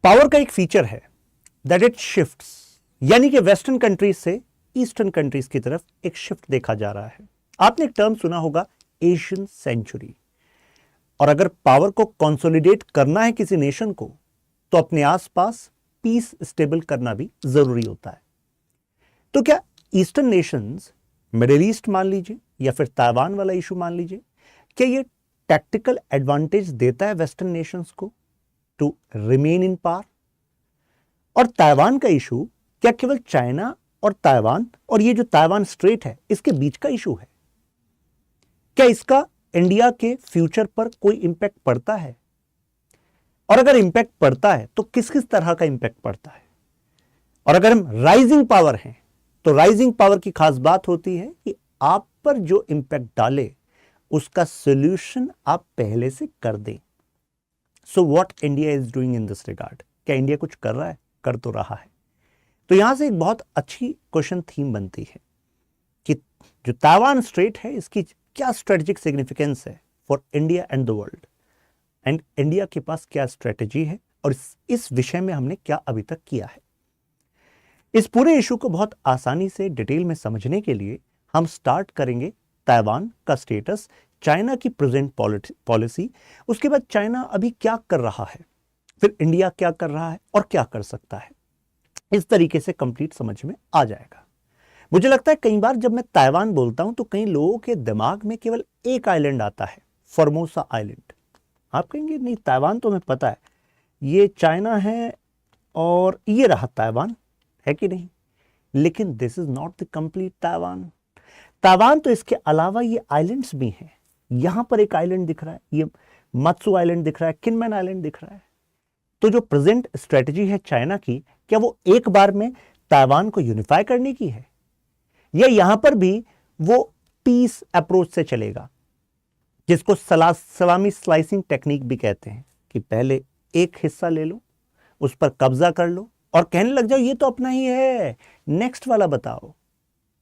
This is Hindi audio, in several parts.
पावर का एक फीचर है दैट इट शिफ्ट्स, यानी कि वेस्टर्न कंट्रीज से ईस्टर्न कंट्रीज की तरफ एक शिफ्ट देखा जा रहा है। आपने एक टर्म सुना होगा एशियन सेंचुरी। और अगर पावर को कंसोलिडेट करना है किसी नेशन को, तो अपने आसपास पीस स्टेबल करना भी जरूरी होता है। तो क्या ईस्टर्न नेशंस, मिडिल ईस्ट मान लीजिए या फिर ताइवान वाला इशू मान लीजिए, क्या ये टैक्टिकल एडवांटेज देता है वेस्टर्न नेशंस को टू रिमेन इन पावर? और ताइवान का इशू क्या केवल चाइना और ताइवान और ये जो ताइवान स्ट्रेट है इसके बीच का इशू है? क्या इसका इंडिया के फ्यूचर पर कोई इंपैक्ट पड़ता है? और अगर इंपैक्ट पड़ता है तो किस किस तरह का इंपैक्ट पड़ता है? और अगर हम राइजिंग पावर हैं तो राइजिंग पावर की खास बात होती है कि आप पर जो इंपैक्ट डाले उसका सॉल्यूशन आप पहले से कर दें। So what India is doing in this regard? क्या इंडिया कुछ कर रहा है? कर तो रहा है। तो यहां से एक बहुत अच्छी क्वेश्चन थीम बनती है कि जो ताइवान स्ट्रेट है इसकी क्या स्ट्रेटेजिक सिग्निफिकेंस है for India and the world, and India के पास क्या स्ट्रेटेजी है और इस विषय में हमने क्या अभी तक किया है। इस पूरे इशू को बहुत आसानी से डिटेल में समझने के लिए हम स्टार्ट करेंगे ताइवान का स्टेटस, चाइना की प्रेजेंट पॉलिसी, उसके बाद चाइना अभी क्या कर रहा है, फिर इंडिया क्या कर रहा है और क्या कर सकता है। इस तरीके से कंप्लीट समझ में आ जाएगा। मुझे लगता है कई बार जब मैं ताइवान बोलता हूं तो कई लोगों के दिमाग में केवल एक आइलैंड आता है, फॉर्मोसा आइलैंड। आप कहेंगे नहीं, ताइवान तो हमें पता है, ये चाइना है और ये रहा ताइवान, है कि नहीं? लेकिन this is not the complete Taiwan. Taiwan तो इसके अलावा ये आइलैंड्स भी हैं। यहां पर एक आइलैंड दिख रहा है, ये मत्सु आइलैंड दिख रहा है, किनमैन आइलैंड दिख रहा है। तो जो प्रेजेंट स्ट्रेटजी है चाइना की, क्या वो एक बार में ताइवान को यूनिफाई करने की है, या यहां पर भी वो पीस अप्रोच से चलेगा, जिसको सलामी स्लाइसिंग टेक्निक भी कहते हैं, कि पहले एक हिस्सा ले लो, उस पर कब्जा कर लो और कहने लग जाओ ये तो अपना ही है, नेक्स्ट वाला बताओ।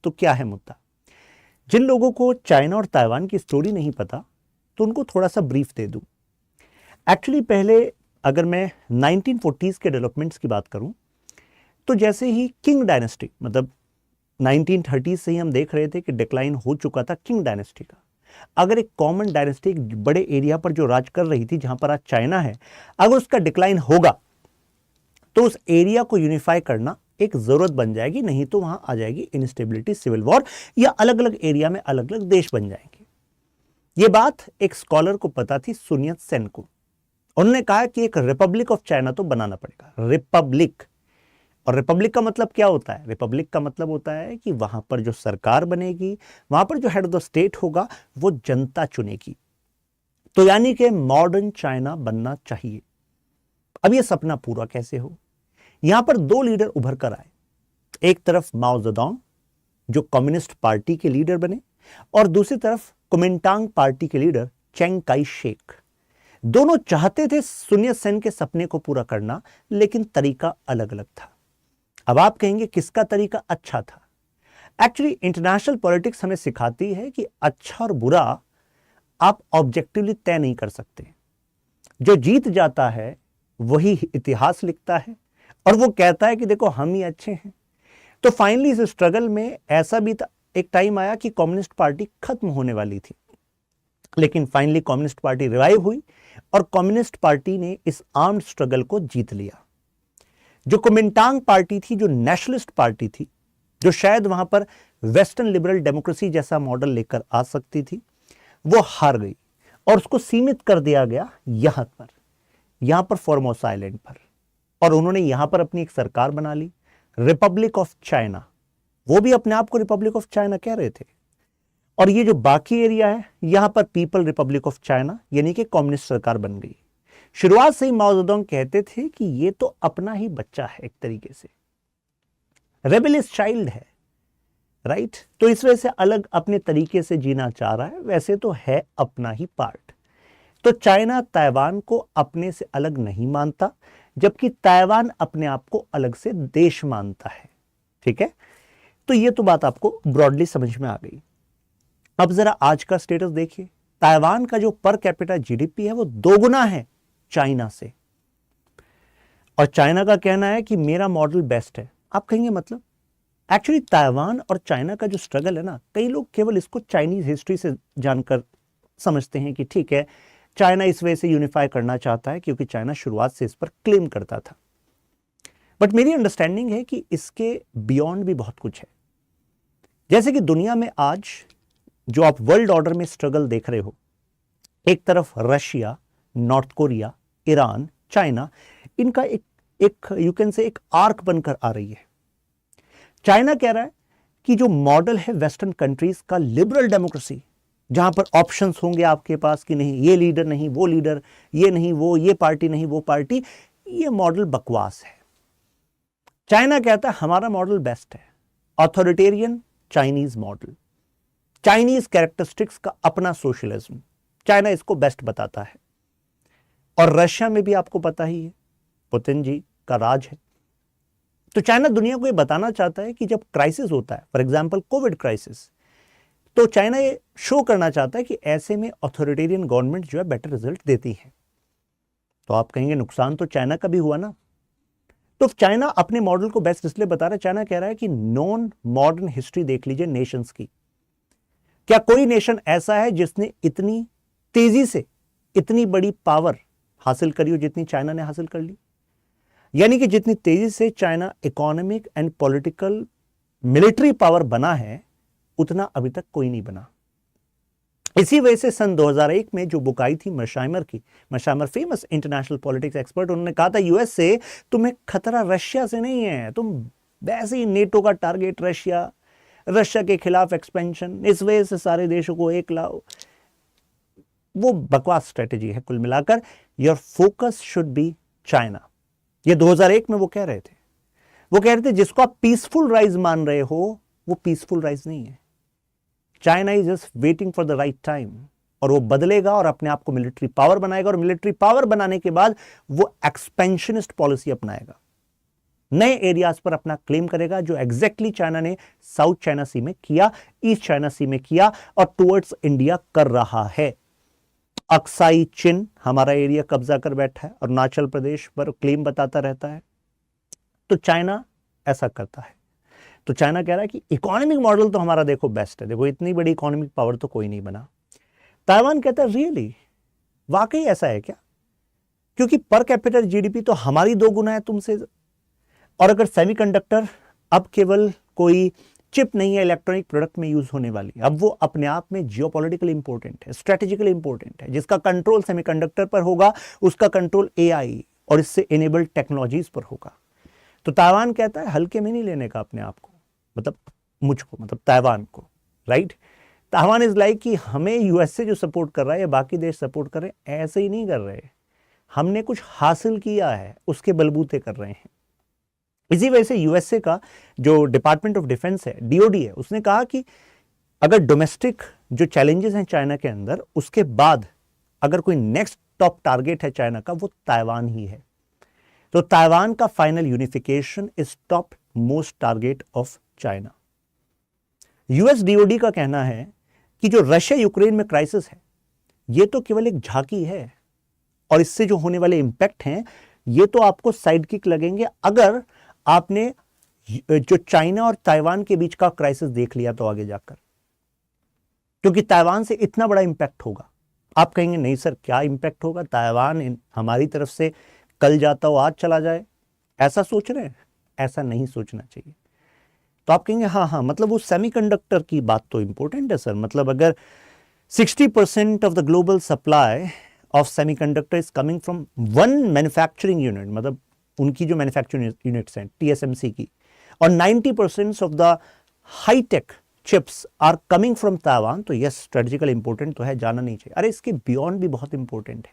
तो क्या है मुद्दा? जिन लोगों को चाइना और ताइवान की स्टोरी नहीं पता तो उनको थोड़ा सा ब्रीफ दे दूं। एक्चुअली पहले अगर मैं 1940s के डेवलपमेंट्स की बात करूं तो जैसे ही किंग डायनेस्टी, मतलब 1930s से ही हम देख रहे थे कि डिक्लाइन हो चुका था किंग डायनेस्टी का। अगर एक कॉमन डायनेस्टी एक बड़े एरिया पर जो राज कर रही थी, जहां पर आज चाइना है, अगर उसका डिक्लाइन होगा तो उस एरिया को यूनिफाई करना एक जरूरत बन जाएगी, नहीं तो वहां आ जाएगी इंस्टेबिलिटी, सिविल वॉर, या अलग अलग एरिया में अलग अलग देश बन जाएंगे। यह बात एक स्कॉलर को पता थी, सुन यत सेन को। उन्होंने कहा कि एक रिपब्लिक ऑफ चाइना तो बनाना पड़ेगा, रिपब्लिक। और रिपब्लिक का मतलब क्या होता है? रिपब्लिक का मतलब होता है कि वहां पर जो सरकार बनेगी, वहां पर जो हेड ऑफ द स्टेट होगा वो जनता चुनेगी। तो यानी कि मॉडर्न चाइना बनना चाहिए। अब यह सपना पूरा कैसे हो? यहां पर दो लीडर उभर कर आए। एक तरफ माओ जेडोंग जो कम्युनिस्ट पार्टी के लीडर बने, और दूसरी तरफ कुमिंटांग पार्टी के लीडर चेंग काई शेक। दोनों चाहते थे सुन यत सेन के सपने को पूरा करना, लेकिन तरीका अलग अलग था। अब आप कहेंगे किसका तरीका अच्छा था? एक्चुअली इंटरनेशनल पॉलिटिक्स हमें सिखाती है कि अच्छा और बुरा आप ऑब्जेक्टिवली तय नहीं कर सकते। जो जीत जाता है वही इतिहास लिखता है और वो कहता है कि देखो हम ही अच्छे हैं। तो फाइनली इस स्ट्रगल में ऐसा भी एक टाइम आया कि कम्युनिस्ट पार्टी खत्म होने वाली थी, लेकिन फाइनली कम्युनिस्ट पार्टी रिवाइव हुई और कम्युनिस्ट पार्टी ने इस आर्म्ड स्ट्रगल को जीत लिया। जो कुमिंटांग पार्टी थी, जो नेशनलिस्ट पार्टी थी, जो शायद वहां पर वेस्टर्न लिबरल डेमोक्रेसी जैसा मॉडल लेकर आ सकती थी, वो हार गई और उसको सीमित कर दिया गया यहां पर फॉर्मोसा आइलैंड पर। और उन्होंने यहां पर अपनी एक सरकार बना ली, रिपब्लिक ऑफ चाइना। वो भी अपने आप को रिपब्लिक ऑफ चाइना कह रहे थे। और ये जो बाकी एरिया है, यहां पर पीपल रिपब्लिक ऑफ चाइना, यानी कि कम्युनिस्ट सरकार बन गई। शुरुआत से ही माओ जेडोंग कहते थे कि ये तो अपना ही बच्चा है, एक तरीके से रेबेलियस चाइल्ड है, राइट? तो इस वजह से अलग अपने तरीके से जीना चाह रहा है, वैसे तो है अपना ही पार्ट। तो चाइना ताइवान को अपने से अलग नहीं मानता, जबकि ताइवान अपने आप को अलग से देश मानता है। ठीक है, तो ये तो बात आपको ब्रॉडली समझ में आ गई। अब जरा आज का स्टेटस देखिए। ताइवान का जो पर कैपिटा जीडीपी है वो 2 गुना है चाइना से। और चाइना का कहना है कि मेरा मॉडल बेस्ट है। आप कहेंगे मतलब एक्चुअली ताइवान और चाइना का जो स्ट्रगल है ना, कई लोग केवल इसको चाइनीज हिस्ट्री से जानकर समझते हैं कि ठीक है चाइना इस वजह से यूनिफाई करना चाहता है क्योंकि चाइना शुरुआत से इस पर क्लेम करता था। बट मेरी अंडरस्टैंडिंग है कि इसके बियॉन्ड भी बहुत कुछ है। जैसे कि दुनिया में आज जो आप वर्ल्ड ऑर्डर में स्ट्रगल देख रहे हो, एक तरफ Russia, north Korea, Iran, China, इनका एक यू कैन से एक आर्क बनकर आ रही है। चाइना कह रहा है कि जो मॉडल है वेस्टर्न कंट्रीज का लिबरल डेमोक्रेसी, जहां पर ऑप्शंस होंगे आपके पास कि नहीं ये लीडर नहीं वो लीडर, ये नहीं वो, ये पार्टी नहीं वो पार्टी, ये मॉडल बकवास है। चाइना कहता है हमारा मॉडल बेस्ट है, authoritarian Chinese model, Chinese characteristics का अपना सोशलिज्म, चाइना इसको बेस्ट बताता है। और रशिया में भी आपको पता ही है पुतिन जी का राज है। तो चाइना दुनिया को ये बताना चाहता है कि जब क्राइसिस होता है, फॉर एग्जांपल कोविड क्राइसिस, तो चाइना ये शो करना चाहता है कि ऐसे में ऑथोरिटेरियन गवर्नमेंट जो है बेटर रिजल्ट देती है। तो आप कहेंगे नुकसान तो चाइना का भी हुआ ना। तो चाइना अपने मॉडल को बेस्ट इसलिए बता रहा है, चाइना कह रहा है कि नॉन मॉडर्न हिस्ट्री देख लीजिए नेशंस की, क्या कोई नेशन ऐसा है जिसने इतनी तेजी से इतनी बड़ी पावर हासिल करी हो जितनी चाइना ने हासिल कर ली। यानी कि जितनी तेजी से China economic and political military power बना है, उतना अभी तक कोई नहीं बना। इसी वजह से सन 2001 में जो बुक आई थी मशाइमर की, मशाइमर फेमस इंटरनेशनल पॉलिटिक्स एक्सपर्ट, उन्होंने कहा था यूएस से तुम्हें खतरा रशिया से नहीं है, तुम वैसे ही नेटो का टारगेट रशिया के खिलाफ एक्सपेंशन, इस वजह से सारे देशों को एक लाओ। वो बकवास स्ट्रेटेजी है। कुल मिलाकर your focus should be China. ये 2001 में वो कह रहे थे। वो कह रहे थे जिसको आप पीसफुल राइज मान रहे हो वो पीसफुल राइज नहीं है। China is just waiting for the right time, और वो बदलेगा और अपने आप को मिलिट्री पावर बनाएगा, और मिलिट्री पावर बनाने के बाद वो एक्सपेंशनिस्ट पॉलिसी अपनाएगा, नए एरियाज पर अपना क्लेम करेगा, जो एग्जैक्टली चाइना ने साउथ चाइना सी में किया, ईस्ट चाइना सी में किया और टुवर्ड्स इंडिया कर रहा है। अक्साई चिन हमारा एरिया कब्जा कर बैठा है, अरुणाचल प्रदेश पर क्लेम बताता रहता है। तो चाइना ऐसा करता है। तो चाइना कह रहा है कि इकोनॉमिक मॉडल तो हमारा देखो बेस्ट है, देखो इतनी बड़ी इकोनॉमिक पावर तो कोई नहीं बना। ताइवान कहता है रियली, वाकई ऐसा है क्या? क्योंकि पर कैपिटल जीडीपी तो हमारी 2 गुना है तुमसे, और अगर सेमीकंडक्टर अब केवल कोई चिप नहीं है इलेक्ट्रॉनिक प्रोडक्ट में यूज होने वाली, अब वो अपने आप में जियोपॉलिटिकल इंपॉर्टेंट है, स्ट्रेटेजिकली इंपॉर्टेंट है। जिसका कंट्रोल सेमीकंडक्टर पर होगा उसका कंट्रोल एआई और इससे इनेबल्ड टेक्नोलॉजीज पर होगा। तो ताइवान कहता है हल्के में नहीं लेने का अपने आप को, मतलब मुझको, मतलब ताइवान को, राइट। ताइवान इज लाइक कि हमें यूएसए जो सपोर्ट कर रहा है या बाकी देश सपोर्ट कर रहे हैं, ऐसे ही नहीं कर रहे, हमने कुछ हासिल किया है उसके बलबूते कर रहे हैं। इसी वजह से यूएसए का जो डिपार्टमेंट ऑफ डिफेंस है, डीओडी है, उसने कहा कि अगर डोमेस्टिक जो चैलेंजेस हैं चाइना के अंदर, उसके बाद अगर कोई नेक्स्ट टॉप टारगेट है चाइना का, वो ताइवान ही है। तो ताइवान का final unification is top most target of China. US DoD का कहना है कि जो रशिया यूक्रेन में क्राइसिस है, ये तो केवल एक झांकी है, और इससे जो होने वाले इंपैक्ट हैं ये तो आपको साइड किक लगेंगे अगर आपने जो चाइना और ताइवान के बीच का क्राइसिस देख लिया तो आगे जाकर, क्योंकि ताइवान से इतना बड़ा इंपैक्ट होगा। आप कहेंगे नहीं सर क्या इंपैक्ट होगा, ताइवान हमारी तरफ से कल जाता हो आज चला जाए, ऐसा सोच रहे हैं? ऐसा नहीं सोचना चाहिए। तो आप कहेंगे हाँ, मतलब वो सेमीकंडक्टर की बात तो इंपॉर्टेंट है सर, मतलब अगर 60% of the global supply of semiconductor is coming from one manufacturing unit, मतलब उनकी जो मैन्युफैक्चरिंग यूनिट्स हैं टीएसएमसी की, और 90% of the high tech chips are coming from Taiwan, तो यस स्ट्रेटेजिकल इंपॉर्टेंट तो है, जाना नहीं चाहिए। अरे इसके बियॉन्ड भी बहुत इंपॉर्टेंट है।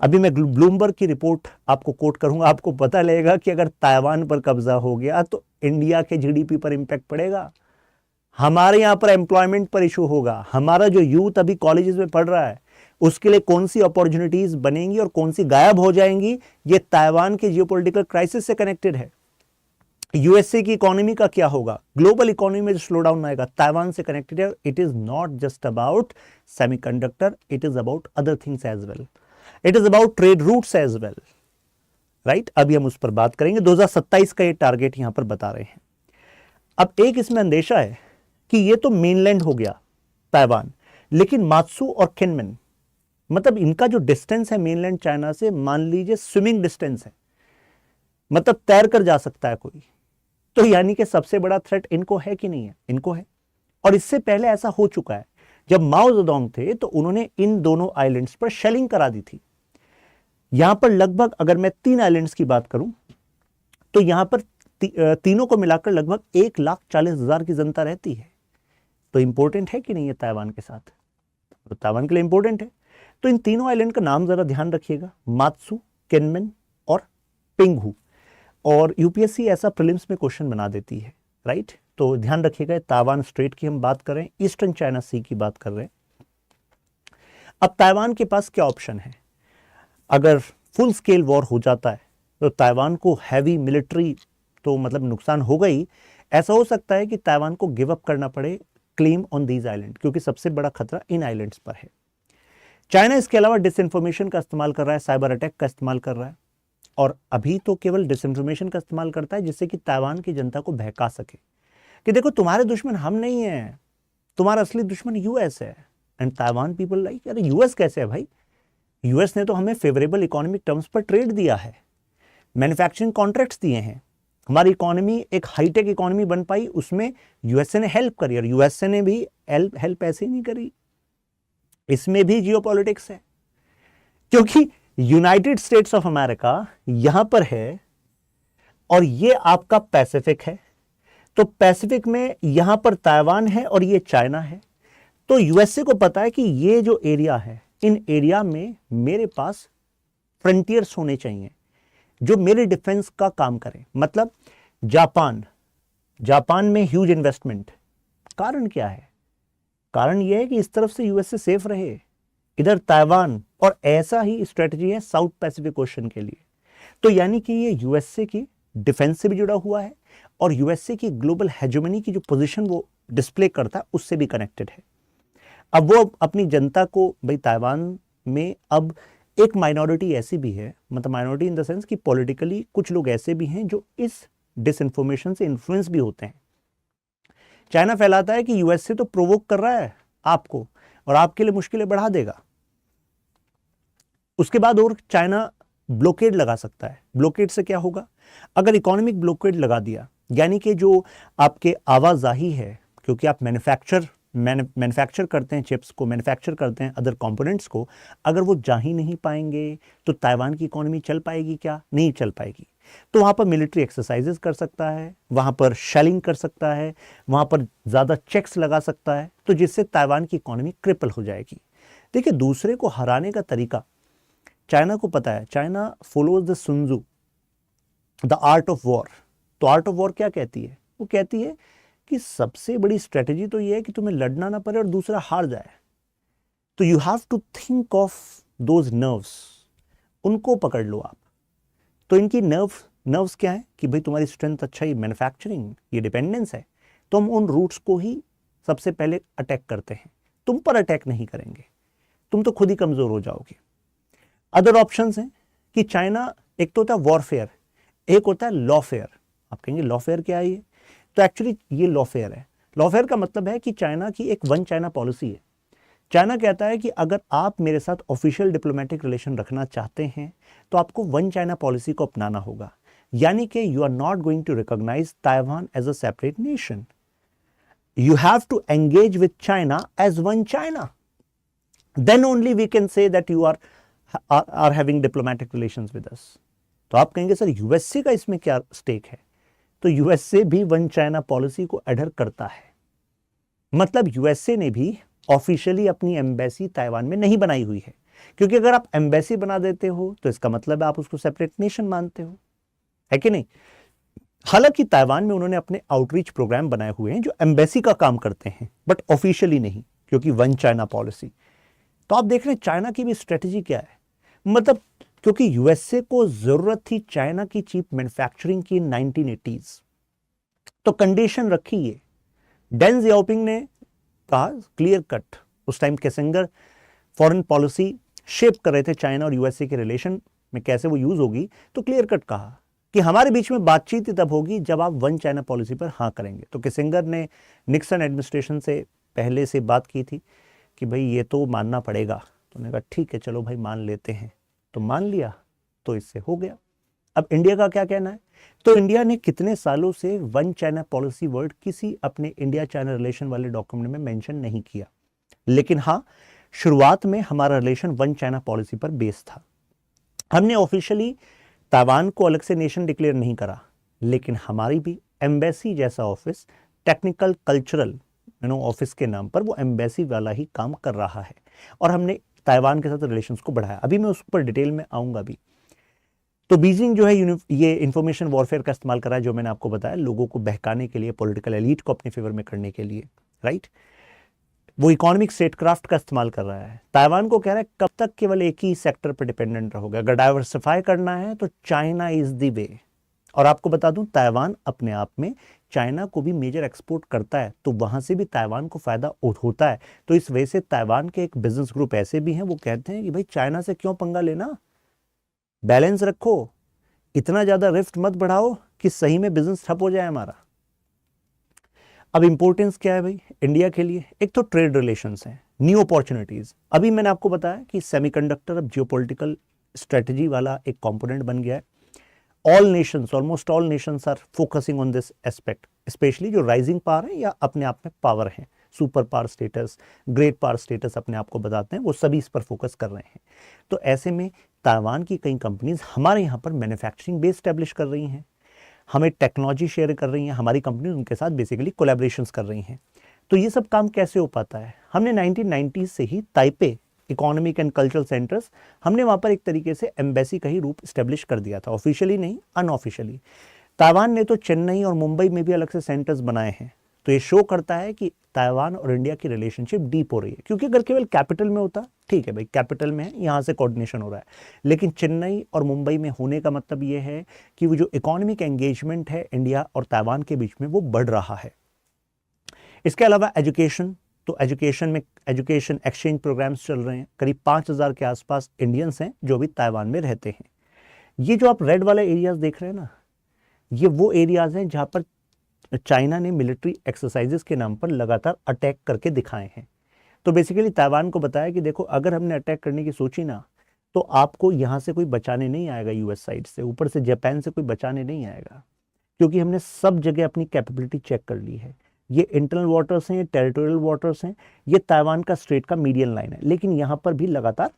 अभी मैं ब्लूमबर्ग की रिपोर्ट आपको कोट करूंगा, आपको पता लगेगा कि अगर ताइवान पर कब्जा हो गया तो इंडिया के जीडीपी पर इंपैक्ट पड़ेगा, हमारे यहां पर एम्प्लॉयमेंट पर इशू होगा, हमारा जो यूथ अभी कॉलेजेस में पढ़ रहा है उसके लिए कौन सी अपॉर्चुनिटीज बनेंगी और कौन सी गायब हो जाएंगी, ये ताइवान के जियोपॉलिटिकल क्राइसिस से कनेक्टेड है। यूएसए की इकोनॉमी का क्या होगा, ग्लोबल इकोनॉमी में जो स्लो डाउन आएगा ताइवान से कनेक्टेड है। It is not just about semiconductor, it is about other things as well, it is about trade routes as well. Right, अभी हम उस पर बात करेंगे। 2027 का ये टारगेट यहां पर बता रहे हैं। अब एक इसमें अंदेशा है कि ये तो मेनलैंड हो गया ताइवान, लेकिन मात्सू और किनमेन, मतलब इनका जो डिस्टेंस है मेनलैंड चाइना से, मान लीजिए स्विमिंग डिस्टेंस है, मतलब तैर कर जा सकता है कोई, तो यानी कि सबसे बड़ा थ्रेट इनको है कि नहीं है? इनको है। और इससे पहले ऐसा हो चुका है, जब माओ जेडोंग थे तो उन्होंने इन दोनों आइलैंड्स पर शेलिंग करा दी थी। यहां पर लगभग, अगर मैं 3 आइलैंड्स की बात करूं, तो यहां पर तीनों को मिलाकर लगभग 1,40,000 की जनता रहती है। तो इंपॉर्टेंट है कि नहीं है ताइवान के साथ? तो ताइवान के लिए इंपॉर्टेंट है। तो इन तीनों आइलैंड का नाम जरा ध्यान रखिएगा, मात्सू, किनमेन और पिंगहू। और यूपीएससी ऐसा प्रीलिम्स में क्वेश्चन बना देती है, राइट। तो ध्यान रखिएगा, ताइवान स्ट्रेट की हम बात कर रहे हैं, ईस्टर्न चाइना सी की बात कर रहे हैं। अब ताइवान के पास क्या ऑप्शन है? अगर फुल स्केल वॉर हो जाता है तो ताइवान को हैवी मिलिट्री तो मतलब नुकसान होगा ही। ऐसा हो सकता है कि ताइवान को गिव अप करना पड़े क्लेम ऑन दीज आइलैंड, क्योंकि सबसे बड़ा खतरा इन आइलैंड्स पर है। चाइना इसके अलावा डिसइंफॉर्मेशन का इस्तेमाल कर रहा है, साइबर अटैक का इस्तेमाल कर रहा है, और अभी तो केवल डिसइंफॉर्मेशन का इस्तेमाल करता है जिससे कि ताइवान की जनता को बहका सके कि देखो तुम्हारे दुश्मन हम नहीं है, तुम्हारा असली दुश्मन यूएस है। एंड ताइवान पीपल लाइक, अरे यूएस कैसे है भाई? यूएस ने तो हमें फेवरेबल इकोनॉमिक टर्म्स पर ट्रेड दिया है, मैन्युफैक्चरिंग कॉन्ट्रैक्ट्स दिए हैं, हमारी इकोनॉमी एक हाईटेक इकोनॉमी बन पाई, उसमें यूएसए ने हेल्प करी। और यूएसए ने भी हेल्प ऐसे नहीं करी, इसमें भी जियोपॉलिटिक्स है, क्योंकि यूनाइटेड स्टेट्स ऑफ अमेरिका यहां पर है और ये आपका पैसिफिक है। तो पैसिफिक में यहां पर ताइवान है और ये चाइना है। तो यूएसए को पता है कि ये जो एरिया है, इन एरिया में मेरे पास फ्रंटियर्स होने चाहिए जो मेरे डिफेंस का काम करें। मतलब जापान में ह्यूज इन्वेस्टमेंट, कारण क्या है? कारण यह है कि इस तरफ से यूएसए सेफ रहे, इधर ताइवान, और ऐसा ही स्ट्रेटजी है साउथ पैसिफिक ओशन के लिए। तो यानी कि ये यूएसए की डिफेंस से भी जुड़ा हुआ है और यूएसए की ग्लोबल हेजेमनी की जो पोजीशन वो डिस्प्ले करता है उससे भी कनेक्टेड है। अब वो अपनी जनता को, भाई ताइवान में अब एक माइनॉरिटी ऐसी भी है, मतलब माइनॉरिटी इन द सेंस कि पॉलिटिकली कुछ लोग ऐसे भी हैं जो इस डिसइंफॉर्मेशन से इन्फ्लुएंस भी होते हैं। चाइना फैलाता है कि यूएसए तो प्रोवोक कर रहा है आपको और आपके लिए मुश्किलें बढ़ा देगा। उसके बाद और चाइना ब्लॉकेड लगा सकता है। ब्लॉकेड से क्या होगा? अगर इकोनॉमिक ब्लॉकेड लगा दिया, यानी कि जो आपके आवाजाही है, क्योंकि आप मैन्युफैक्चर करते हैं, चिप्स को मैन्युफैक्चर करते हैं, अदर कंपोनेंट्स को, अगर वो जा ही नहीं पाएंगे तो ताइवान की इकोनॉमी चल पाएगी क्या? नहीं चल पाएगी। तो वहाँ पर मिलिट्री एक्सरसाइजेस कर सकता है, वहाँ पर शेलिंग कर सकता है, वहाँ पर ज़्यादा चेक्स लगा सकता है, तो जिससे ताइवान की इकोनॉमी क्रिपल हो जाएगी। देखिए, दूसरे को हराने का तरीका चाइना को पता है। China follows the soon Tzu, the art of war. तो आर्ट ऑफ वॉर क्या कहती है? वो कहती है कि सबसे बड़ी स्ट्रेटजी तो ये है कि तुम्हें लड़ना ना पड़े और दूसरा हार जाए। तो you have to think of those nerves, उनको पकड़ लो आप। तो इनकी नर्व्स क्या है कि भाई तुम्हारी स्ट्रेंथ अच्छा ही मैन्युफैक्चरिंग, ये डिपेंडेंस है, तो हम उन रूट्स को ही सबसे पहले अटैक करते हैं। तुम पर अटैक नहीं करेंगे, तुम तो खुद ही कमजोर हो जाओगे। अदर ऑप्शंस हैं कि चाइना, एक तो होता है वॉरफेयर, एक होता है लॉफेयर। आप कहेंगे लॉफेयर क्या है ये? तो एक्चुअली ये लॉफेयर है। लॉफेयर का मतलब है कि चाइना की एक वन चाइना पॉलिसी है। चाइना कहता है कि अगर आप मेरे साथ ऑफिशियल डिप्लोमेटिक रिलेशन रखना चाहते हैं तो आपको वन चाइना पॉलिसी को अपनाना होगा, यानी कि you are not going to recognise Taiwan as a separate nation, you have to engage with China as one China, then only we can say that you are having diplomatic relations with us. तो आप कहेंगे सर यूएसए का इसमें क्या स्टेक है? तो यूएसए भी वन चाइना पॉलिसी को एडर करता है। मतलब यूएसए ने भी ऑफिशियली अपनी एम्बेसी ताइवान में नहीं बनाई हुई है, क्योंकि अगर आप एम्बेसी बना देते हो तो इसका मतलब है आप उसको सेपरेट नेशन मानते हो, है कि नहीं? हालांकि ताइवान में उन्होंने अपने आउटरीच प्रोग्राम बनाए हुए हैं जो एम्बेसी का काम करते हैं, बट ऑफिशियली नहीं, क्योंकि वन चाइना पॉलिसी। तो आप देख रहे हैं चाइना की भी स्ट्रेटजी क्या है। मतलब क्योंकि यूएसए को जरूरत थी चाइना की चीप मैन्युफैक्चरिंग की 1980s, तो कंडीशन रखी है। डेंग जियाओपिंग ने कहा क्लियर कट, उस time Kissinger foreign policy shape कर रहे थे चाइना और यूएसए के रिलेशन में कैसे वो यूज होगी, तो क्लियर कट कहा कि हमारे बीच में बातचीत ही तब होगी जब आप वन चाइना पॉलिसी पर हाँ करेंगे। तो किसिंगर ने निक्सन एडमिनिस्ट्रेशन से पहले से बात की थी कि भाई ये तो मानना पड़ेगा, तो उन्होंने कहा ठीक है चलो भाई मान लेते हैं, तो मान लिया, तो इससे हो गया। अब इंडिया का क्या कहना है? तो इंडिया ने कितने सालों से वन चाइना पॉलिसी वर्ड किसी अपने इंडिया चाइना रिलेशन वाले डॉक्यूमेंट में मेंशन नहीं किया, लेकिन हाँ शुरुआत में हमारा रिलेशन वन चाइना पॉलिसी पर बेस था। हमने ऑफिशियली ताइवान को अलग से नेशन डिक्लेयर नहीं करा, लेकिन हमारी भी एम्बेसी जैसा ऑफिस टेक्निकल कल्चरल ऑफिस के नाम पर वो एम्बेसी वाला ही काम कर रहा है, और हमने ताइवान के साथ रिलेशंस को बढ़ाया। अभी मैं उस पर डिटेल में आऊंगा भी। तो बीजिंग जो है ये इंफॉर्मेशन वॉरफेयर का इस्तेमाल कर रहा है, जो मैंने आपको बताया, लोगों को बहकाने के लिए, पॉलिटिकल एलीट को अपने फेवर में करने के लिए, राइट। वो इकोनॉमिक स्टेटक्राफ्ट का इस्तेमाल कर रहा है। ताइवान को कह रहा है कब तक केवल एक ही सेक्टर पर डिपेंडेंट रहोगे, अगर डाइवर्सिफाई करना है तो चाइना इज द वे। और आपको बता दूं, ताइवान अपने आप में चाइना को भी मेजर एक्सपोर्ट करता है, तो वहां से भी ताइवान को फायदा होता है। तो इस वजह से ताइवान के एक बिजनेस ग्रुप ऐसे भी हैं, वो कहते हैं कि भाई चाइना से क्यों पंगा लेना, बैलेंस रखो, इतना ज्यादा रिफ्ट मत बढ़ाओ कि सही में बिजनेस ठप हो जाए हमारा। अब इंपॉर्टेंस क्या है भाई इंडिया के लिए? एक तो ट्रेड रिलेशंस हैं, न्यू अपॉर्चुनिटीज। अभी मैंने आपको बताया कि सेमीकंडक्टर अब जियोपॉलिटिकल स्ट्रेटजी वाला एक कंपोनेंट बन गया है। All nations, almost all nations are focusing on this aspect, especially जो राइजिंग पावर है या अपने आप में पावर है, super power status, great power status अपने आप को बताते हैं, वो सभी इस पर फोकस कर रहे हैं। तो ऐसे में ताइवान की कई कंपनीज हमारे यहाँ पर मैन्युफैक्चरिंग बेस स्टैब्लिश कर रही हैं, हमें टेक्नोलॉजी शेयर कर रही हैं, हमारी कंपनी उनके साथ बेसिकली कोलैबोरेशंस कर रही हैं। तो ये सब काम कैसे हो पाता है? हमने 1990 से ही Taipei economic and cultural centres, हमने वहाँ पर एक तरीके से एम्बेसी का ही रूप स्टैब्लिश कर दिया था, ऑफिशियली नहीं, अनऑफिशियली। ताइवान ने तो चेन्नई और मुंबई में भी अलग से सेंटर्स बनाए हैं। तो ये शो करता है कि ताइवान और इंडिया की रिलेशनशिप डीप हो रही है, क्योंकि अगर केवल कैपिटल में होता, ठीक है भाई कैपिटल में है, यहाँ से कोऑर्डिनेशन हो रहा है, लेकिन चेन्नई और मुंबई में होने का मतलब ये है कि वो जो इकोनॉमिक एंगेजमेंट है इंडिया और ताइवान के बीच में वो बढ़ रहा है। इसके अलावा एजुकेशन, तो एजुकेशन एक्सचेंज प्रोग्राम्स चल रहे हैं। करीब 5000 के आसपास इंडियंस हैं जो भी ताइवान में रहते हैं। ये जो आप रेड वाले एरियाज देख रहे हैं ना, ये वो एरियाज हैं जहाँ पर चाइना ने मिलिट्री एक्सरसाइजेस के नाम पर लगातार अटैक करके दिखाए हैं। तो बेसिकली ताइवान को बताया कि देखो अगर हमने अटैक करने की सोची ना, तो आपको यहाँ से कोई बचाने नहीं आएगा, यूएस साइड से, ऊपर से जापान से कोई बचाने नहीं आएगा, क्योंकि हमने सब जगह अपनी कैपेबिलिटी चेक कर ली है। ये इंटरनल वाटर्स हैं, ये टेरिटोरियल वाटर्स हैं, ये ताइवान का स्ट्रेट का मीडियन लाइन है, लेकिन यहाँ पर भी लगातार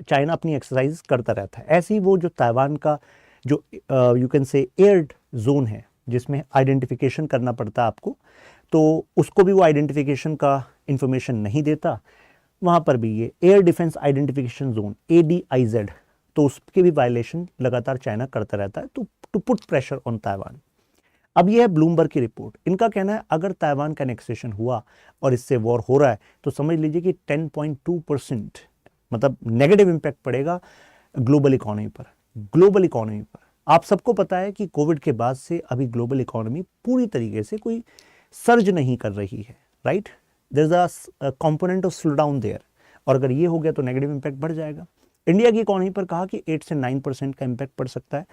चाइना अपनी एक्सरसाइज करता रहता है। ऐसे ही वो जो ताइवान का जो यू कैन से एयर जोन है, जिसमें आइडेंटिफिकेशन करना पड़ता है आपको, तो उसको भी वो आइडेंटिफिकेशन का इंफॉर्मेशन नहीं देता। वहाँ पर भी ये air defence identification zone ADIZ, तो उसके भी वायलेशन लगातार चाइना करता रहता है, तो to put pressure on Taiwan. अब ये है ब्लूमबर्ग की रिपोर्ट। इनका कहना है अगर ताइवान का एनेक्सेशन हुआ और इससे वॉर हो रहा है, तो समझ लीजिए कि 10.2% मतलब नेगेटिव इंपैक्ट पड़ेगा ग्लोबल इकोनॉमी पर। ग्लोबल इकोनॉमी पर आप सबको पता है कि कोविड के बाद से अभी ग्लोबल इकोनॉमी पूरी तरीके से कोई सर्ज नहीं कर रही है, right. There is a component of slow down there, और अगर ये हो गया तो नेगेटिव इंपैक्ट बढ़ जाएगा। इंडिया की इकोनॉमी पर कहा कि 8 से 9% का इंपैक्ट पड़ सकता है,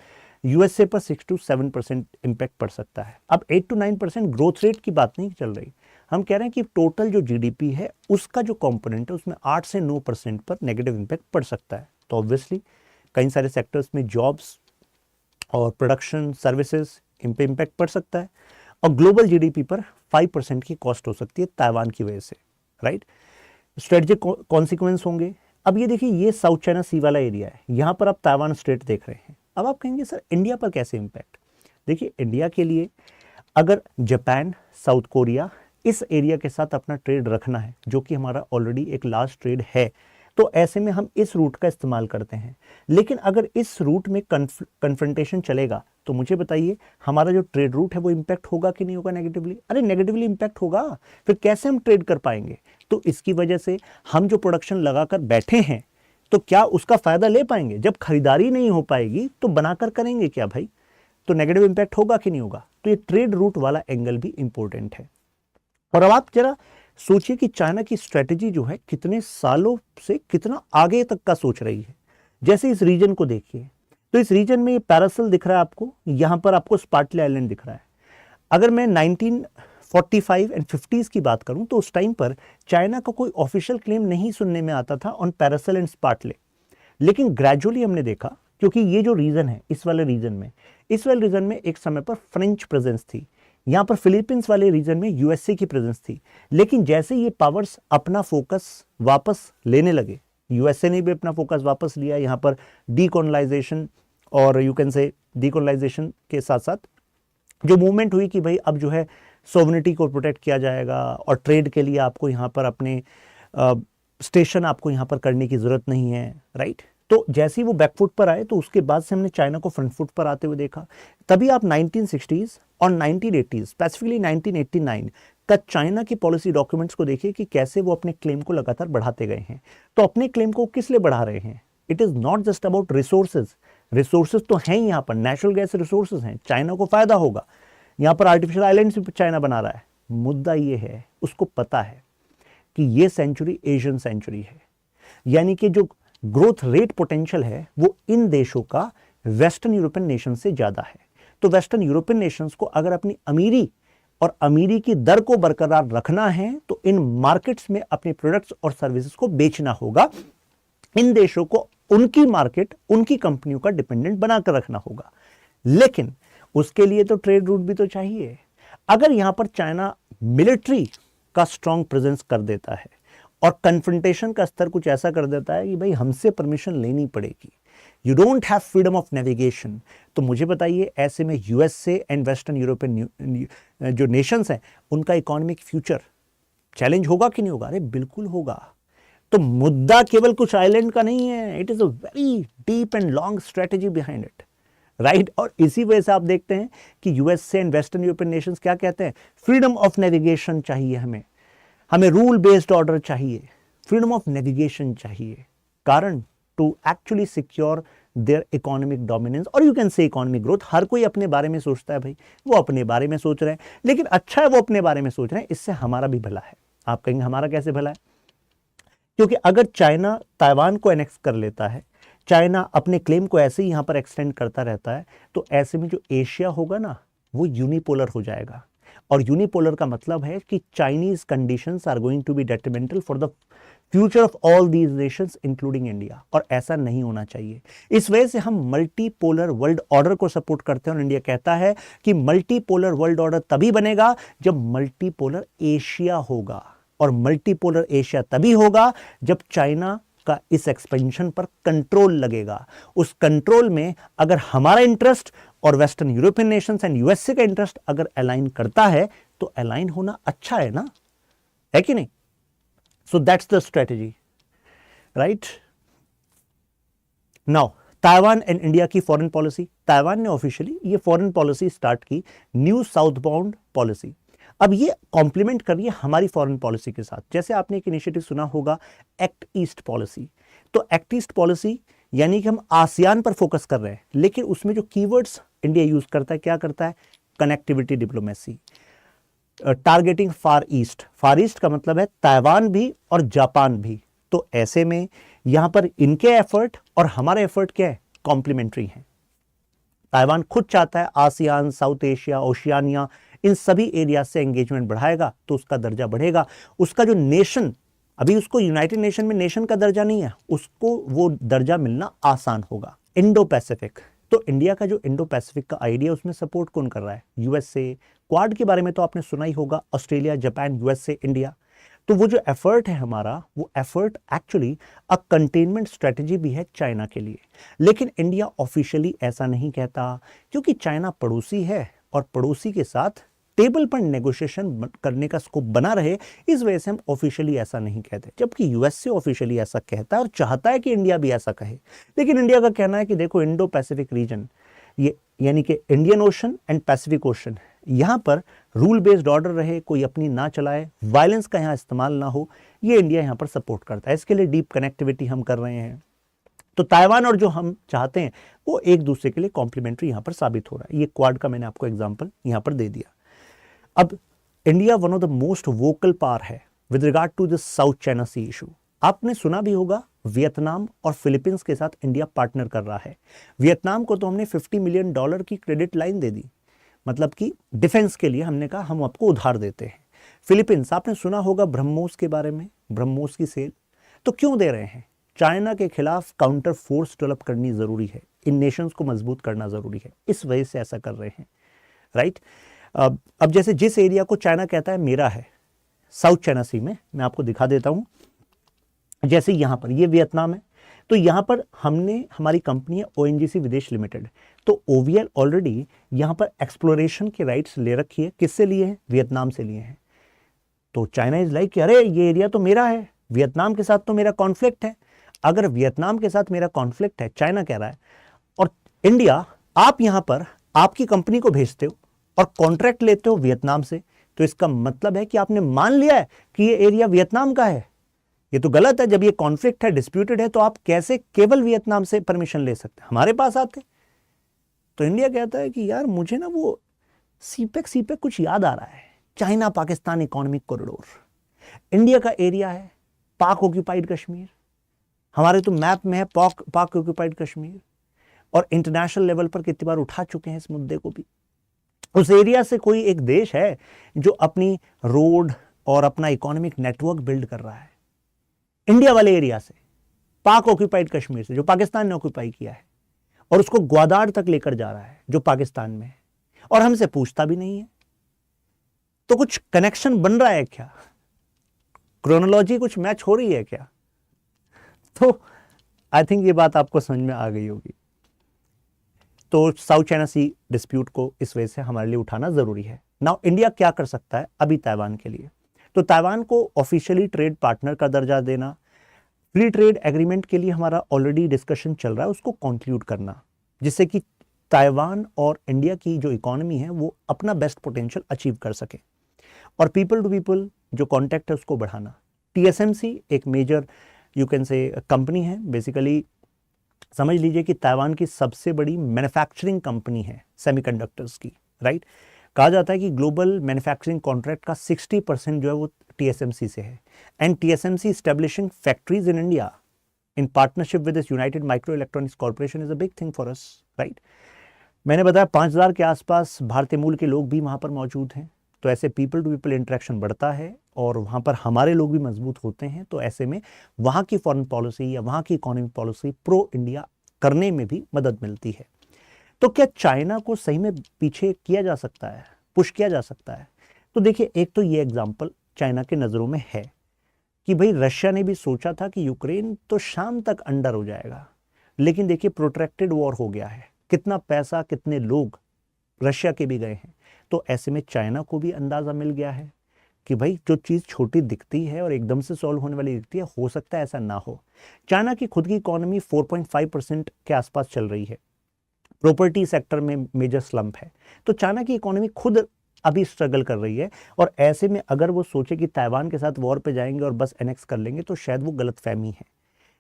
यूएसए पर 6 to 7% इंपैक्ट पड़ सकता है। अब 8 to 9% ग्रोथ रेट की बात नहीं चल रही, हम कह रहे हैं कि टोटल जो जीडीपी है उसका जो कंपोनेंट है उसमें 8 से 9% पर नेगेटिव इंपैक्ट पड़ सकता है। तो ऑब्वियसली कई सारे सेक्टर्स में जॉब्स और प्रोडक्शन सर्विसेज इन पे इम्पैक्ट पड़ सकता है, और ग्लोबल जीडीपी पर 5% की कॉस्ट हो सकती है ताइवान की वजह से, राइट। स्ट्रेटेजिक कॉन्सिक्वेंस होंगे। अब ये देखिए, ये साउथ चाइना सी वाला एरिया है, यहाँ पर आप ताइवान स्ट्रेट देख रहे हैं। अब आप कहेंगे सर इंडिया पर कैसे इम्पैक्ट? देखिए इंडिया के लिए अगर जापान, साउथ कोरिया इस एरिया के साथ अपना ट्रेड रखना है, जो कि हमारा ऑलरेडी एक लार्ज ट्रेड है, तो ऐसे में हम इस रूट का इस्तेमाल करते हैं। लेकिन अगर इस रूट में कन्फ्रंटेशन चलेगा, तो मुझे बताइए हमारा जो ट्रेड रूट है वो इम्पैक्ट होगा कि नहीं होगा नेगेटिवली? अरे नेगेटिवली इम्पैक्ट होगा, फिर कैसे हम ट्रेड कर पाएंगे? तो इसकी वजह से हम जो प्रोडक्शन लगाकर बैठे हैं, तो क्या उसका फायदा ले पाएंगे? जब खरीदारी नहीं हो पाएगी तो बनाकर करेंगे क्या भाई? तो नेगेटिव इंपैक्ट होगा कि नहीं होगा? तो ये ट्रेड रूट वाला एंगल भी इंपॉर्टेंट है। और अब आप जरा सोचिए कि चाइना की स्ट्रेटेजी जो है कितने सालों से कितना आगे तक का सोच रही है। जैसे इस रीजन को देखिए, तो इस रीजन में ये पैरासल दिख रहा है आपको, यहां पर आपको स्पार्टले आइलैंड दिख रहा है। अगर मैं 1945 एंड 50s की बात करूं तो उस टाइम पर चाइना का कोई ऑफिशियल क्लेम नहीं सुनने में आता था ऑन पैरासल एंड स्पार्टले, लेकिन ग्रेजुअली हमने देखा, क्योंकि ये जो रीजन है इस वाले रीजन में एक समय पर फ्रेंच प्रेजेंस थी, यहां पर फिलीपींस वाले रीजन में यूएसए की प्रेजेंस थी। लेकिन जैसे ये पावर्स अपना फोकस वापस लेने लगे, यूएसए ने भी अपना फोकस वापस लिया, यहां पर डीकोलोनाइजेशन और यू कैन से डीकोलोनाइजेशन के साथ साथ जो मूवमेंट हुई कि भाई अब जो है सोवरेनिटी को प्रोटेक्ट किया जाएगा और ट्रेड के लिए आपको यहाँ पर अपने स्टेशन आपको यहाँ पर करने की जरूरत नहीं है, राइट। तो जैसे ही वो बैकफुट पर आए तो उसके बाद से हमने चाइना को फ्रंट फुट पर आते हुए देखा। तभी आप 1960s और 1980s, स्पेसिफिकली 1989 का चाइना की पॉलिसी डॉक्यूमेंट्स को देखिए कि कैसे वो अपने क्लेम को लगातार बढ़ाते गए हैं। तो अपने क्लेम को किस लिए बढ़ा रहे हैं? It is not just about resources तो हैं, यहाँ पर नेचुरल गैस रिसोर्सेज हैं, चाइना को फायदा होगा, यहाँ पर आर्टिफिशियल आइलैंड्स भी चाइना बना रहा है। मुद्दा ये है, उसको पता है कि ये सेंचुरी एशियन सेंचुरी है, यानी कि जो ग्रोथ रेट पोटेंशियल है वो इन देशों का वेस्टर्न यूरोपियन नेशन से ज्यादा है। तो वेस्टर्न यूरोपियन नेशंस को अगर अपनी अमीरी और अमीरी की दर को बरकरार रखना है तो इन मार्केट्स में अपने प्रोडक्ट्स और सर्विसेज को बेचना होगा। इन देशों को उनकी मार्केट, उनकी कंपनियों का डिपेंडेंट बनाकर रखना होगा, लेकिन उसके लिए तो ट्रेड रूट भी तो चाहिए। अगर यहां पर चाइना मिलिट्री का स्ट्रॉन्ग प्रेजेंस कर देता है और कन्फ्रंटेशन का स्तर कुछ ऐसा कर देता है कि भाई हमसे परमिशन लेनी पड़ेगी, you don't have freedom of navigation, तो मुझे बताइए ऐसे में यूएसए एंड वेस्टर्न यूरोपियन जो नेशंस हैं उनका इकोनॉमिक फ्यूचर चैलेंज होगा कि नहीं होगा? अरे बिल्कुल होगा। तो मुद्दा केवल कुछ आइलैंड का नहीं है, it is a very deep and long strategy behind it, right. और इसी वजह से आप देखते हैं कि USA and western European nations क्या कहते हैं? फ्रीडम ऑफ नेविगेशन चाहिए हमें रूल बेस्ड ऑर्डर चाहिए, फ्रीडम ऑफ नेविगेशन चाहिए, कारण to actually secure their economic dominance और you can say economic growth. हर कोई अपने बारे में सोचता है, भाई वो अपने बारे में सोच रहे हैं, लेकिन अच्छा है वो अपने बारे में सोच रहे हैं, इससे हमारा भी भला है। आप कहेंगे हमारा कैसे भला है? क्योंकि अगर चाइना ताइवान को एनेक्स कर लेता है, चाइना अपने क्लेम को ऐसे ही यहां पर एक्सटेंड करता रहता है, तो ऐसे में जो एशिया होगा ना वो यूनिपोलर हो जाएगा। और यूनिपोलर का मतलब है कि Chinese conditions are going to be detrimental for the future of all these nations including India, और ऐसा नहीं होना चाहिए। इस वजह से हम मल्टीपोलर वर्ल्ड ऑर्डर को सपोर्ट करते हैं और इंडिया कहता है कि मल्टीपोलर वर्ल्ड ऑर्डर तभी बनेगा जब मल्टीपोलर एशिया होगा, और मल्टीपोलर एशिया तभी होगा जब चाइना का इस एक्सपेंशन पर कंट्रोल लगेगा। उस कंट्रोल में अगर हमारा इंटरेस्ट और western European Nations and USA का इंटरेस्ट अगर अलाइन करता है तो अलाइन होना अच्छा है ना, है कि नहीं? So that's the strategy, right. Now Taiwan and India की फॉरेन पॉलिसी। ताइवान ने ऑफिशियली ये फॉरेन पॉलिसी स्टार्ट की, न्यू साउथबाउंड पॉलिसी। अब ये कॉम्प्लीमेंट कर रही है हमारी फॉरेन पॉलिसी के साथ। जैसे आपने एक इनिशिएटिव सुना होगा एक्ट ईस्ट पॉलिसी, तो एक्ट ईस्ट पॉलिसी यानी कि हम आसियान पर फोकस कर रहे हैं, लेकिन उसमें जो कीवर्ड्स इंडिया यूज करता है, क्या करता है? कनेक्टिविटी डिप्लोमेसी, टारगेटिंग फार ईस्ट। फार ईस्ट का मतलब है ताइवान भी और जापान भी। तो ऐसे में यहां पर इनके एफर्ट और हमारे एफर्ट क्या है? कॉम्प्लीमेंट्री है। ताइवान खुद चाहता है आसियान, साउथ एशिया, ओशियानिया, इन सभी एरिया से एंगेजमेंट बढ़ाएगा तो उसका दर्जा बढ़ेगा। उसका जो नेशन, अभी उसको यूनाइटेड नेशन में नेशन का दर्जा नहीं है, उसको वो दर्जा मिलना आसान होगा। इंडो पैसिफिक, तो इंडिया का जो इंडो पैसिफिक का आइडिया उसमें सपोर्ट कौन कर रहा है? यूएसए। क्वाड के बारे में तो आपने सुना ही होगा, ऑस्ट्रेलिया, जापान, यूएसए, इंडिया। तो वो जो एफर्ट है हमारा, वो एफर्ट एक्चुअली अ कंटेनमेंट स्ट्रेटेजी भी है चाइना के लिए, लेकिन इंडिया ऑफिशियली ऐसा नहीं कहता, क्योंकि चाइना पड़ोसी है और पड़ोसी के साथ टेबल पर नेगोशिएशन करने का स्कोप बना रहे, इस वजह से हम ऑफिशियली ऐसा नहीं कहते, जबकि यूएसए ऑफिशियली ऐसा कहता है और चाहता है कि इंडिया भी ऐसा कहे। लेकिन इंडिया का कहना है कि देखो इंडो पैसिफिक रीजन, ये यानी कि Indian ocean and Pacific ocean, यहां पर रूल बेस्ड ऑर्डर रहे, कोई अपनी ना चलाए, वायलेंस का यहां इस्तेमाल ना हो, ये इंडिया यहां पर सपोर्ट करता है। इसके लिए डीप कनेक्टिविटी हम कर रहे हैं। तो ताइवान और जो हम चाहते हैं वो एक दूसरे के लिए कॉम्प्लीमेंट्री यहां पर साबित हो रहा है। ये क्वाड का मैंने आपको एग्जांपल यहां पर दे दिया। अब India one of the most vocal power है with regard to this South China Sea issue. आपने सुना भी होगा वियतनाम और फिलीपींस के साथ इंडिया पार्टनर कर रहा है। वियतनाम को तो हमने $50 मिलियन की क्रेडिट लाइन दे दी, मतलब कि डिफेंस के लिए हमने कहा हम आपको उधार देते हैं। फिलीपींस, आपने सुना होगा ब्रह्मोस के बारे में, ब्रह्मोस की सेल। तो क्यों दे रहे हैं? चाइना के खिलाफ काउंटर फोर्स डेवलप करनी जरूरी है, इन नेशंस को मजबूत करना जरूरी है, इस वजह से ऐसा कर रहे हैं, राइट। अब जैसे जिस एरिया को चाइना कहता है मेरा है, साउथ चाइना सी में, मैं आपको दिखा देता हूं। जैसे यहां पर ये वियतनाम है, तो यहां पर हमने, हमारी कंपनी है ONGC विदेश लिमिटेड, तो OVL ऑलरेडी यहां पर एक्सप्लोरेशन के राइट्स ले रखी है। किससे लिए हैं? वियतनाम से लिए हैं। तो चाइना इज लाइक अरे ये एरिया तो मेरा है, वियतनाम के साथ तो मेरा कॉन्फ्लिक्ट है। अगर वियतनाम के साथ मेरा कॉन्फ्लिक्ट है, चाइना कह रहा है, और इंडिया आप यहां पर आपकी कंपनी को भेजते हो और कॉन्ट्रैक्ट लेते हो वियतनाम से, तो इसका मतलब है कि आपने मान लिया है कि ये एरिया वियतनाम का है। ये तो गलत है। जब ये कॉन्फ्लिक्ट है, डिस्प्यूटेड है, तो आप कैसे केवल वियतनाम से परमिशन ले सकते हैं, हमारे पास आते। तो इंडिया कहता है कि यार मुझे ना वो सीपेक कुछ याद आ रहा है, China Pakistan economic corridor, India का एरिया है, पाक ऑक्यूपाइड कश्मीर, हमारे तो मैप में है पाक ऑक्यूपाइड कश्मीर, और इंटरनेशनल लेवल पर कितनी बार उठा चुके हैं इस मुद्दे को भी। उस एरिया से कोई एक देश है जो अपनी रोड और अपना इकोनॉमिक नेटवर्क बिल्ड कर रहा है, इंडिया वाले एरिया से, पाक ऑक्यूपाइड कश्मीर से जो पाकिस्तान ने ऑक्यूपाई किया है, और उसको ग्वादार तक लेकर जा रहा है जो पाकिस्तान में है, और हमसे पूछता भी नहीं है। तो कुछ कनेक्शन बन रहा है क्या? क्रोनोलॉजी कुछ मैच हो रही है क्या? तो आई थिंक ये बात आपको समझ में आ गई होगी। तो साउथ चाइना सी डिस्प्यूट को इस वजह से हमारे लिए उठाना जरूरी है। नाउ इंडिया क्या कर सकता है अभी ताइवान के लिए? तो ताइवान को ऑफिशियली ट्रेड पार्टनर का दर्जा देना, फ्री ट्रेड एग्रीमेंट के लिए हमारा ऑलरेडी डिस्कशन चल रहा है, उसको कंक्लूड करना, जिससे कि ताइवान और इंडिया की जो इकोनॉमी है वो अपना बेस्ट पोटेंशियल अचीव कर सके, और पीपल टू पीपल जो कॉन्टैक्ट है उसको बढ़ाना। TSMC एक major you can say company है, बेसिकली समझ लीजिए कि ताइवान की सबसे बड़ी मैन्युफैक्चरिंग कंपनी है सेमीकंडक्टर्स की, राइट। कहा जाता है कि ग्लोबल मैन्युफैक्चरिंग कॉन्ट्रैक्ट का 60% जो है वो TSMC से है, and TSMC establishing factories in India in partnership with this United micro electronics corporation is a big thing for us, right. मैंने बताया 5000 के आसपास भारतीय मूल के लोग भी वहाँ पर मौजूद हैं, तो ऐसे पीपल टू पीपल इंटरेक्शन बढ़ता है और वहाँ पर हमारे लोग भी मजबूत होते हैं। तो ऐसे में वहाँ की फॉरेन पॉलिसी या वहाँ की इकोनॉमिक पॉलिसी प्रो इंडिया करने में भी मदद मिलती है। तो क्या चाइना को सही में पीछे किया जा सकता है, पुश किया जा सकता है? तो देखिए, एक तो ये एग्जाम्पल चाइना के नज़रों में है कि भाई रशिया ने भी सोचा था कि यूक्रेन तो शाम तक अंडर हो जाएगा, लेकिन देखिए प्रोट्रैक्टेड वॉर हो गया है, कितना पैसा कितने लोग रशिया के भी गए हैं। तो ऐसे में चाइना को भी अंदाज़ा मिल गया है कि भाई जो चीज़ छोटी दिखती है और एकदम से सॉल्व होने वाली दिखती है, हो सकता है ऐसा ना हो। चाइना की खुद की इकोनॉमी 4.5% के आसपास चल रही है, प्रॉपर्टी सेक्टर में मेजर स्लम्प है, तो चाइना की इकोनॉमी खुद अभी स्ट्रगल कर रही है। और ऐसे में अगर वो सोचे कि ताइवान के साथ वॉर पे जाएंगे और बस एनेक्स कर लेंगे, तो शायद वो गलतफहमी है।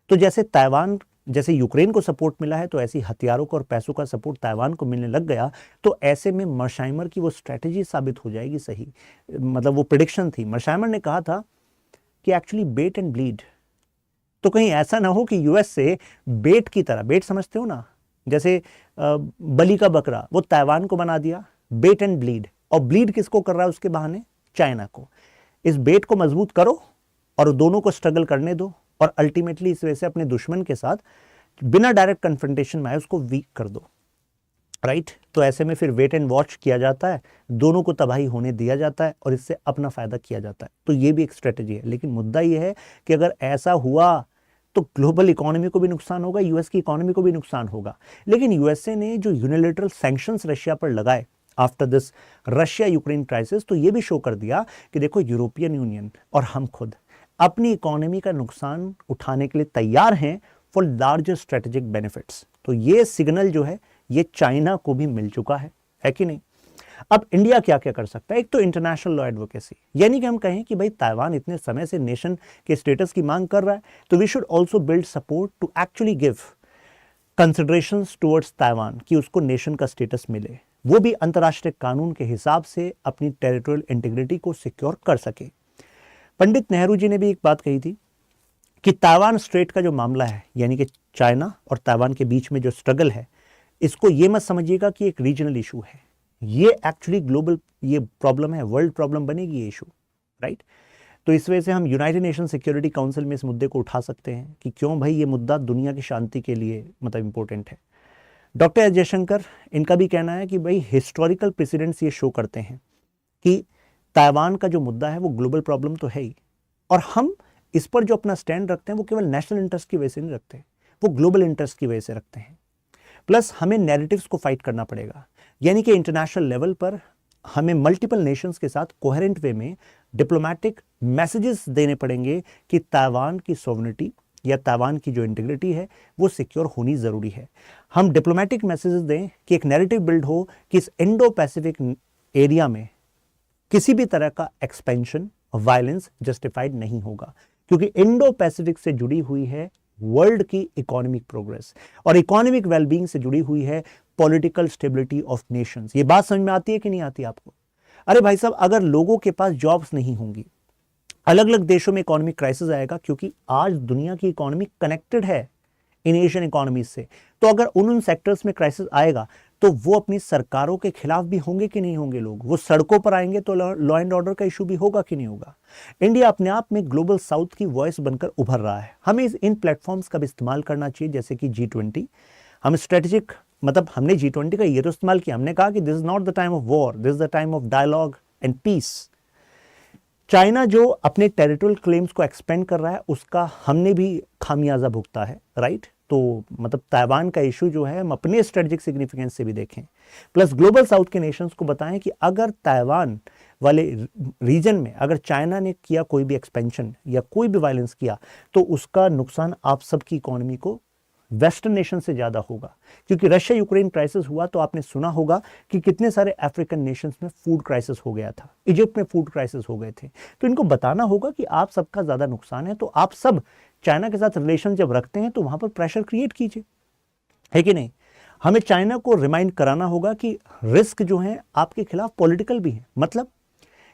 तो जैसे ताइवान, जैसे यूक्रेन को सपोर्ट मिला है, तो ऐसी हथियारों का और पैसों का सपोर्ट ताइवान को मिलने लग गया, तो ऐसे में मर्शाइमर की वो स्ट्रैटेजी साबित हो जाएगी सही। मतलब वो प्रेडिक्शन थी, मर्शाइमर ने कहा था कि एक्चुअली बेट एंड ब्लीड, तो कहीं ऐसा ना हो कि यूएस से बेट की तरह, बेट समझते हो ना, जैसे बलि का बकरा, वो ताइवान को बना दिया, बेट एंड ब्लीड। और ब्लीड किसको कर रहा है उसके बहाने? चाइना को। इस बेट को मजबूत करो और दोनों को स्ट्रगल करने दो, और अल्टीमेटली इस वजह से अपने दुश्मन के साथ बिना डायरेक्ट कन्फ्रंटेशन में आए उसको वीक कर दो, राइट। तो ऐसे में फिर वेट एंड वॉच किया जाता है, दोनों को तबाही होने दिया जाता है और इससे अपना फायदा किया जाता है। तो ये भी एक स्ट्रेटेजी है। लेकिन मुद्दा ये है कि अगर ऐसा हुआ तो ग्लोबल इकोनॉमी को भी नुकसान होगा, यूएस की इकोनॉमी को भी नुकसान होगा। लेकिन यूएसए ने जो यूनिलेटरल सैंक्शंस रशिया पर लगाए after this Russia Ukraine crisis, तो ये भी शो कर दिया कि देखो यूरोपियन यूनियन और हम खुद अपनी इकोनॉमी का नुकसान उठाने के लिए तैयार हैं फॉर लार्जर स्ट्रेटेजिक बेनिफिट्स। तो ये सिग्नल जो है ये चाइना को भी मिल चुका है कि नहीं। अब इंडिया क्या क्या कर सकता है? एक तो इंटरनेशनल लॉ एडवोकेसी, यानी कि हम कहें कि भाई ताइवान इतने समय से नेशन के स्टेटस की मांग कर रहा है, तो we should also build support to actually give considerations towards Taiwan कि उसको नेशन का स्टेटस मिले, वो भी अंतर्राष्ट्रीय कानून के हिसाब से अपनी टेरिटोरियल इंटीग्रिटी को सिक्योर कर सके। पंडित नेहरू जी ने भी एक बात कही थी कि ताइवान स्ट्रेट का जो मामला है, यानी कि चाइना और ताइवान के बीच में जो स्ट्रगल है, इसको ये मत समझिएगा कि एक रीजनल इशू है, ये एक्चुअली ग्लोबल ये प्रॉब्लम है, वर्ल्ड प्रॉब्लम बनेगी ये इशू, राइट। तो इस वजह से हम यूनाइटेड नेशन सिक्योरिटी काउंसिल में इस मुद्दे को उठा सकते हैं कि क्यों भाई ये मुद्दा दुनिया की शांति के लिए मतलब इंपॉर्टेंट है। डॉक्टर एस जयशंकर, इनका भी कहना है कि भाई हिस्टोरिकल प्रेसिडेंट्स ये शो करते हैं कि ताइवान का जो मुद्दा है वो ग्लोबल प्रॉब्लम तो है ही, और हम इस पर जो अपना स्टैंड रखते हैं वो केवल नेशनल इंटरेस्ट की वजह से नहीं रखते, वो ग्लोबल इंटरेस्ट की वजह से रखते हैं। प्लस हमें नैरेटिव्स को फाइट करना पड़ेगा, यानी कि इंटरनेशनल लेवल पर हमें मल्टीपल नेशंस के साथ कोहेरेंट वे में डिप्लोमेटिक मैसेजेस देने पड़ेंगे कि ताइवान की सॉवरेनिटी या ताइवान की जो इंटीग्रिटी है वो सिक्योर होनी ज़रूरी है। हम डिप्लोमेटिक मैसेजेस दें कि एक नैरेटिव बिल्ड हो कि इस इंडो पैसिफिक एरिया में किसी भी तरह का एक्सपेंशन वायलेंस जस्टिफाइड नहीं होगा, क्योंकि इंडो पैसिफिक से जुड़ी हुई है वर्ल्ड की इकोनॉमिक प्रोग्रेस, और इकोनॉमिक वेलबींग से जुड़ी हुई है पॉलिटिकल स्टेबिलिटी ऑफ नेशंस। ये बात समझ में आती है कि नहीं आती आपको? अरे भाई साहब, अगर लोगों के पास जॉब्स नहीं होंगी, अलग अलग देशों में इकोनॉमिक क्राइसिस आएगा, क्योंकि आज दुनिया की इकोनॉमी कनेक्टेड है इन एशियन इकोनॉमीज से। तो अगर उन सेक्टर्स में क्राइसिस आएगा तो वो अपनी सरकारों के खिलाफ भी होंगे कि नहीं होंगे, लोग वो सड़कों पर आएंगे, तो लॉ एंड ऑर्डर का इशू भी होगा कि नहीं होगा। इंडिया अपने आप में ग्लोबल साउथ की वॉइस बनकर उभर रहा है, हमें इन प्लेटफॉर्म्स का भी इस्तेमाल करना चाहिए, जैसे कि G20। हम स्ट्रेटेजिक मतलब हमने G20 का ये तो इस्तेमाल किया, हमने कहा कि this is not the time of war, this is the time of dialogue and peace. China जो अपने टेरिटोरियल क्लेम्स को एक्सपेंड कर रहा है उसका हमने भी खामियाजा भुगता है, राइट। तो मतलब ताइवान का इशू जो है हम अपने स्ट्रेटेजिक सिग्निफिकेंस से भी देखें, प्लस ग्लोबल साउथ के नेशंस को बताएं कि अगर ताइवान वाले रीजन में अगर चाइना ने किया कोई भी एक्सपेंशन या कोई भी वायलेंस किया तो उसका नुकसान आप सबकी इकोनॉमी को वेस्टर्न नेशन से ज़्यादा होगा। क्योंकि रशिया यूक्रेन क्राइसिस हुआ तो आपने सुना होगा कि कितने सारे अफ्रीकन नेशंस में फूड क्राइसिस हो गया था, इजिप्ट में फूड क्राइसिस हो गए थे। तो इनको बताना होगा कि आप सबका ज़्यादा नुकसान है, तो आप सब चाइना के साथ रिलेशन जब रखते हैं तो वहाँ पर प्रेशर क्रिएट कीजिए, है कि नहीं। हमें चाइना को रिमाइंड कराना होगा कि रिस्क जो है आपके खिलाफ पॉलिटिकल भी है। मतलब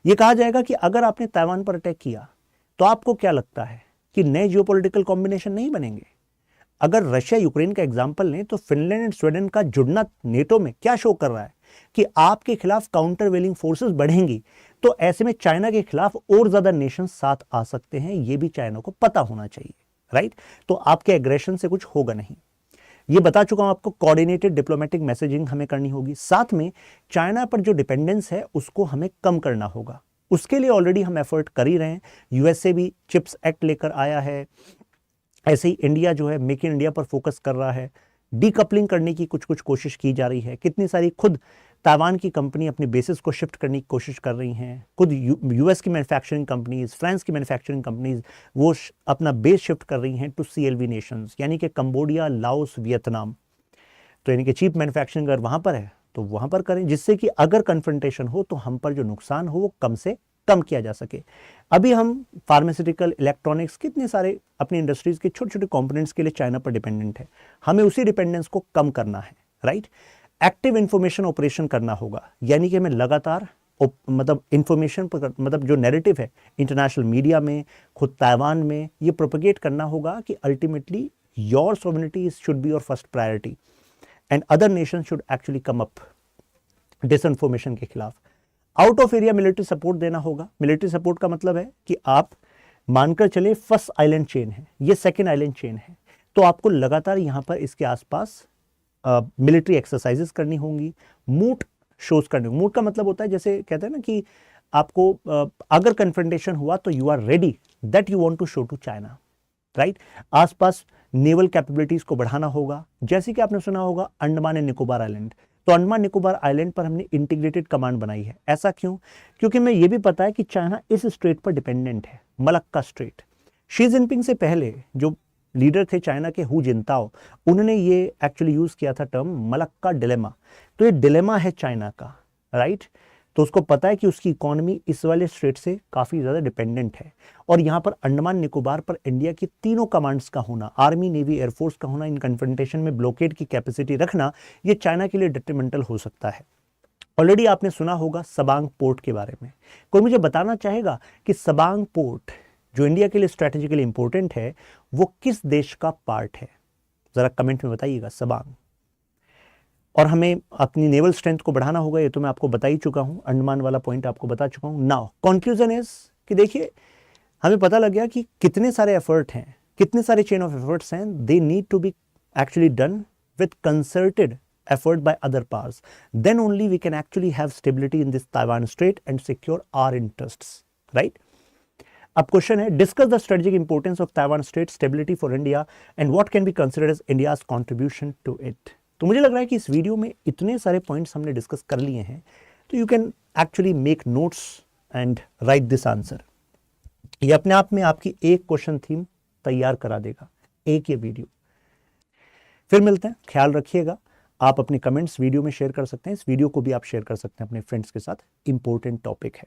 ये कहा जाएगा कि अगर आपने ताइवान पर अटैक किया तो आपको क्या लगता है कि नए जियोपॉलिटिकल कॉम्बिनेशन नहीं बनेंगे? अगर रशिया यूक्रेन का एग्जाम्पल लें तो फिनलैंड एंड स्वीडन का जुड़ना नेटो में क्या शो कर रहा है कि आपके खिलाफ काउंटर वेलिंग फोर्सेस बढ़ेंगी, तो ऐसे में चाइना के खिलाफ और ज्यादा नेशन साथ आ सकते हैं, ये भी चाइना को पता होना चाहिए, राइट। तो आपके एग्रेशन से कुछ होगा नहीं, ये बता चुका हूं आपको। कोऑर्डिनेटेड डिप्लोमेटिक मैसेजिंग हमें करनी होगी, साथ में चाइना पर जो डिपेंडेंस है उसको हमें कम करना होगा। उसके लिए ऑलरेडी हम एफर्ट कर ही रहे हैं, यूएसए भी चिप्स एक्ट लेकर आया है, ऐसे ही इंडिया जो है मेक इन इंडिया पर फोकस कर रहा है, डीकपलिंग करने की कुछ कुछ कोशिश की जा रही है। कितनी सारी खुद ताइवान की कंपनी अपनी बेसिस को शिफ्ट करने की कोशिश कर रही हैं, खुद यूएस की मैन्युफैक्चरिंग कंपनीज, फ्रांस की मैन्युफैक्चरिंग कंपनीज वो अपना बेस शिफ्ट कर रही हैं टू CLV नेशंस, यानी कि कंबोडिया, लाओस, वियतनाम। तो यानी कि चीप मैन्युफैक्चरिंग अगर वहाँ पर है तो वहाँ पर करें, जिससे कि अगर कन्फ्रंटेशन हो तो हम पर जो नुकसान हो वो कम से कम किया जा सके। अभी हम फार्मास्यूटिकल, इलेक्ट्रॉनिक्स, कितने सारे अपनी इंडस्ट्रीज के छोटे छोटे कंपोनेंट्स के लिए चाइना पर डिपेंडेंट है, हमें उसी डिपेंडेंस को कम करना है, राइट। एक्टिव इंफॉर्मेशन ऑपरेशन करना होगा, यानी कि हमें लगातार मतलब इंफॉर्मेशन पर मतलब जो नैरेटिव है इंटरनेशनल मीडिया में, खुद ताइवान में, ये प्रोपेगेट करना होगा कि ultimately your sovereignty should be your first priority and other nation should actually come up disinformation के खिलाफ। Out of area military support देना होगा। मिलिट्री सपोर्ट का मतलब है कि आप मानकर चले फर्स्ट आइलैंड चेन है, ये सेकेंड आइलैंड चेन है, तो आपको लगातार यहाँ पर इसके आसपास मिलिट्री एक्सरसाइजेस करनी होंगी, मूट शोज करने। मूट का मतलब होता है जैसे कहते हैं ना कि आपको अगर कन्फ्रंटेशन हुआ तो you are ready, that you want to show to China, right. आसपास नेवल कैपेबिलिटीज को बढ़ाना होगा, जैसे कि आपने सुना होगा अंडमान एंड निकोबार आइलैंड। तो अंडमान निकोबार आइलैंड पर हमने इंटीग्रेटेड कमांड बनाई है। ऐसा क्यों? क्योंकि हमें यह भी पता है कि चाइना इस स्ट्रेट पर डिपेंडेंट है, मलक्का स्ट्रेट। शी जिनपिंग से पहले जो लीडर थे चाइना के, हु जिनताओ, उन्होंने ये एक्चुअली यूज किया था टर्म मलक्का डिलेमा। तो ये डिलेमा है चाइना का, राइट। तो उसको पता है कि उसकी इकोनॉमी इस वाले स्ट्रेट से काफी ज्यादा डिपेंडेंट है, और यहाँ पर अंडमान निकोबार पर इंडिया की तीनों कमांड्स का होना, आर्मी, नेवी, एयरफोर्स का होना, इन कन्फ्रंटेशन में ब्लॉकेड की कैपेसिटी रखना, ये चाइना के लिए डिट्रीमेंटल हो सकता है। ऑलरेडी आपने सुना होगा सबांग पोर्ट के बारे में। कोई मुझे बताना चाहेगा कि सबांग पोर्ट जो इंडिया के लिए स्ट्रैटेजिकली इंपॉर्टेंट है वो किस देश का पार्ट है, जरा कमेंट में बताइएगा सबांग। और हमें अपनी नेवल स्ट्रेंथ को बढ़ाना होगा, ये तो मैं आपको बता ही चुका हूं, अंडमान वाला पॉइंट आपको बता चुका हूं। नाउ कंक्लूजन इज कि देखिए हमें पता लग गया कि कितने सारे एफर्ट हैं, कितने सारे चेन ऑफ एफर्ट्स हैं, they need to be actually done with concerted effort by other powers. Then only we can actually have stability in this Taiwan Strait and secure our interests, right? अब क्वेश्चन है, discuss the strategic importance of Taiwan strait stability for India and what can be considered as India's contribution to it. तो मुझे लग रहा है कि इस वीडियो में इतने सारे पॉइंट्स हमने डिस्कस कर लिए हैं, तो you can actually make notes and right this answer. ये अपने आप में आपकी एक क्वेश्चन थीम तैयार करा देगा, एक ये वीडियो। फिर मिलते हैं, ख्याल रखिएगा। आप अपने कमेंट्स वीडियो में शेयर कर सकते हैं, इस वीडियो को भी आप शेयर कर सकते हैं अपने फ्रेंड्स के साथ, इंपॉर्टेंट टॉपिक है।